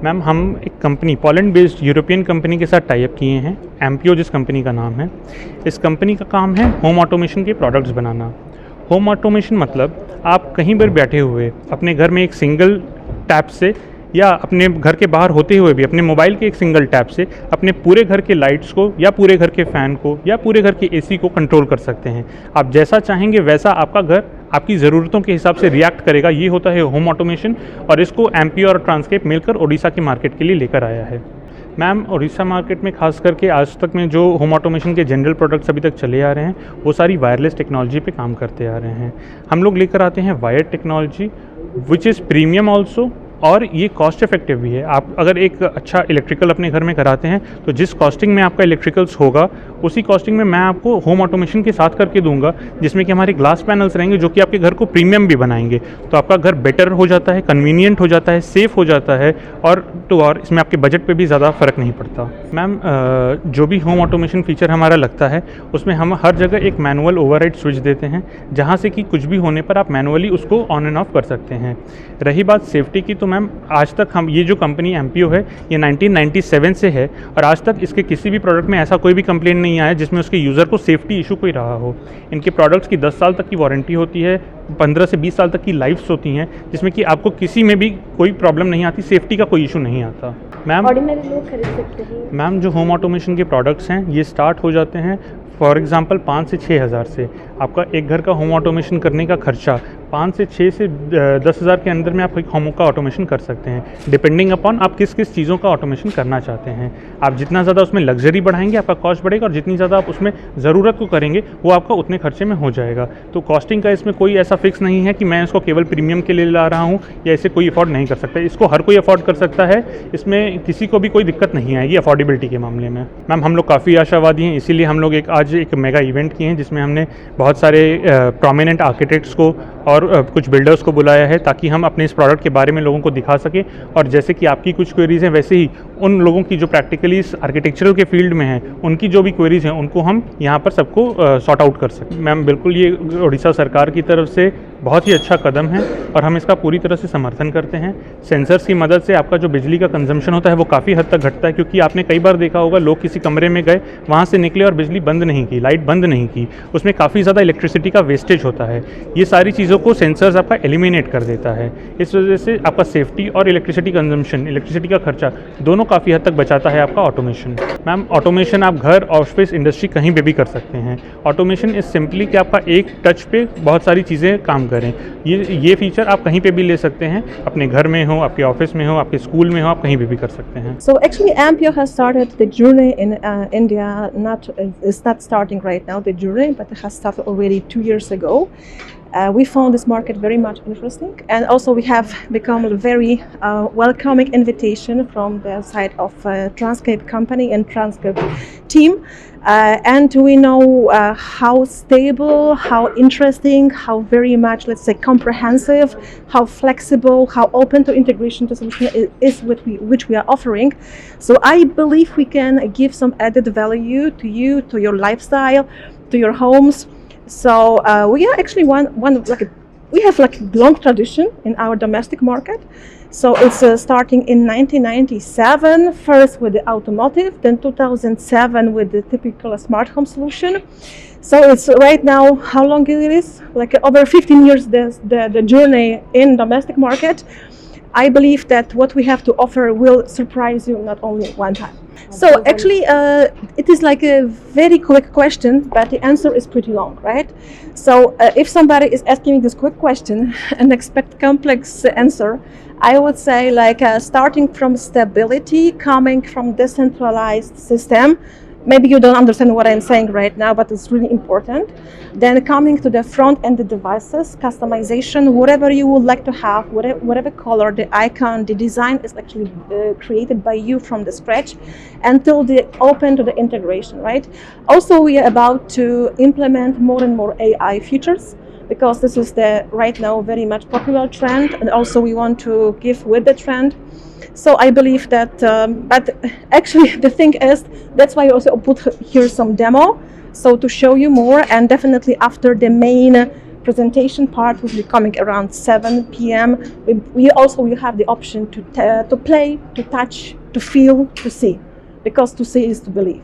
Ma'am हम एक company Poland based European company के साथ टाई अप किए हैं, एम्पियो जिस कंपनी का नाम है। इस कंपनी का काम है होम ऑटोमेशन के प्रोडक्ट्स बनाना। होम ऑटोमेशन मतलब आप कहीं पर बैठे हुए अपने घर में एक सिंगल टैप से या अपने घर के बाहर होते हुए भी अपने मोबाइल के एक सिंगल टैप से अपने पूरे घर के लाइट्स को या पूरे घर के फ़ैन को या पूरे घर के एसी को कंट्रोल कर सकते हैं। आप जैसा चाहेंगे वैसा आपका घर आपकी ज़रूरतों के हिसाब से रिएक्ट करेगा। ये होता है होम ऑटोमेशन, और इसको एम्पियो और ट्रांसकेप मिलकर ओडिशा के मार्केट के लिए लेकर आया है। मैम उड़ीसा मार्केट में खास करके आज तक में जो होम ऑटोमेशन के जनरल प्रोडक्ट्स अभी तक चले आ रहे हैं वो सारी वायरलेस टेक्नोलॉजी पे काम करते आ रहे हैं। हम लोग लेकर आते हैं wired technology which is premium also, और ये कॉस्ट इफेक्टिव भी है। आप अगर एक अच्छा इलेक्ट्रिकल अपने घर में कराते हैं तो जिस कॉस्टिंग में आपका इलेक्ट्रिकल्स होगा उसी कॉस्टिंग में मैं आपको होम ऑटोमेशन के साथ करके दूंगा, जिसमें कि हमारे ग्लास पैनल्स रहेंगे जो कि आपके घर को प्रीमियम भी बनाएंगे। तो आपका घर बेटर हो जाता है, कन्वीनियंट हो जाता है, सेफ़ हो जाता है, और इसमें आपके बजट पे भी ज़्यादा फ़र्क नहीं पड़ता। मैम जो भी होम ऑटोमेशन फीचर हमारा लगता है उसमें हम हर जगह एक मैनुअल ओवरराइड स्विच देते हैं, जहाँ से कि कुछ भी होने पर आप मैनुअली उसको ऑन एंड ऑफ कर सकते हैं। रही बात सेफ्टी की, तो मैम आज तक हम ये जो कंपनी एम्पियो है ये 1997 से है, और आज तक इसके किसी भी प्रोडक्ट में ऐसा कोई भी कंप्लेंट नहीं आया जिसमें उसके यूज़र को सेफ्टी इशू कोई रहा हो। इनके प्रोडक्ट्स की 10 साल तक की वारंटी होती है, 15 से 20 साल तक की लाइफ्स होती हैं, जिसमें कि आपको किसी में भी कोई प्रॉब्लम नहीं आती, सेफ्टी का कोई इशू नहीं आता। मैम ऑर्डिनरी लोग खरीद सकते हैं? मैम जो होम ऑटोमेशन के प्रोडक्ट्स हैं ये स्टार्ट हो जाते हैं फॉर एग्ज़ाम्पल 5 से 6 हज़ार से। आपका एक घर का होम ऑटोमेशन करने का खर्चा 5 से 6 से 10 हज़ार के अंदर में आप एक होम का ऑटोमेशन कर सकते हैं, डिपेंडिंग अपॉन आप किस किस चीज़ों का ऑटोमेशन करना चाहते हैं। आप जितना ज़्यादा उसमें लग्जरी बढ़ाएंगे आपका कॉस्ट बढ़ेगा, और जितनी ज़्यादा आप उसमें ज़रूरत को करेंगे वो आपका उतने खर्चे में हो जाएगा। तो कॉस्टिंग का इसमें कोई ऐसा फिक्स नहीं है कि मैं इसको केवल प्रीमियम के लिए ला रहा हूँ या इसे कोई अफोर्ड नहीं कर सकता। इसको हर कोई अफोर्ड कर सकता है, इसमें किसी को भी कोई दिक्कत नहीं आएगी अफोर्डेबिलिटी के मामले में। मैम हम लोग काफ़ी आशावादी हैं, इसीलिए हम लोग आज एक मेगा इवेंट किए हैं जिसमें हमने बहुत सारे प्रोमिनेंट आर्किटेक्ट्स को और कुछ बिल्डर्स को बुलाया है, ताकि हम अपने इस प्रोडक्ट के बारे में लोगों को दिखा सकें। और जैसे कि आपकी कुछ क्वेरीज़ हैं वैसे ही उन लोगों की जो प्रैक्टिकली इस आर्किटेक्चरल के फील्ड में हैं उनकी जो भी क्वेरीज़ हैं उनको हम यहाँ पर सबको सॉर्ट आउट कर सकें। मैम बिल्कुल ये उड़ीसा सरकार की तरफ से बहुत ही अच्छा कदम है और हम इसका पूरी तरह से समर्थन करते हैं। सेंसर्स की मदद से आपका जो बिजली का कंजम्पशन होता है वो काफ़ी हद तक घटता है, क्योंकि आपने कई बार देखा होगा लोग किसी कमरे में गए, वहाँ से निकले और बिजली बंद नहीं की, लाइट बंद नहीं की, उसमें काफ़ी ज़्यादा इलेक्ट्रिसिटी का वेस्टेज होता है। ये सारी चीज़ों को सेंसर्स आपका एलिमिनेट कर देता है। इस वजह से आपका सेफ्टी और इलेक्ट्रिसिटी कंजम्पशन, इलेक्ट्रिसिटी का खर्चा दोनों काफ़ी हद तक बचाता है आपका ऑटोमेशन। मैम ऑटोमेशन आप घर, ऑफिस, इंडस्ट्री कहीं पे भी कर सकते हैं। ऑटोमेशन इज सिंपली कि आपका एक टच पे बहुत सारी चीज़ें काम करें। ये फीचर आप कहीं पे भी ले सकते हैं, अपने घर में हो, आपके ऑफिस में हो, आपके स्कूल में हो, आप कहीं पे भी कर सकते हैं। So actually Ampio has started the journey in India, it's not starting right now, the journey, but it has started already 2 years ago. We found this market very much interesting, and also we have become a very welcoming invitation from the side of Transcape company and Transcape team. And we know how stable, how interesting, how very much, let's say, comprehensive, how flexible, how open to integration to solution is which we are offering. So I believe we can give some added value to you, to your lifestyle, to your homes. So we are actually we have like a long tradition in our domestic market. So it's starting in 1997, first with the automotive, then 2007 with the typical smart home solution. So it's right now, how long it is? Like over 15 years, the journey in domestic market. I believe that what we have to offer will surprise you not only one time. So actually, it is like a very quick question, but the answer is pretty long, right? So if somebody is asking me this quick question and expect complex answer, I would say like starting from stability, coming from decentralized system. Maybe you don't understand what I'm saying right now, but it's really important. Then coming to the front end devices, customization, whatever you would like to have, whatever color, the icon, the design is actually created by you from the scratch, until the open to the integration, right? Also, we are about to implement more and more AI features, because this is the right now very much popular trend, and also we want to give with the trend. So I believe that, but actually the thing is, that's why I also put here some demo, so to show you more, and definitely after the main presentation part will be coming around 7 p.m. We also will have the option to play, to touch, to feel, to see, because to see is to believe.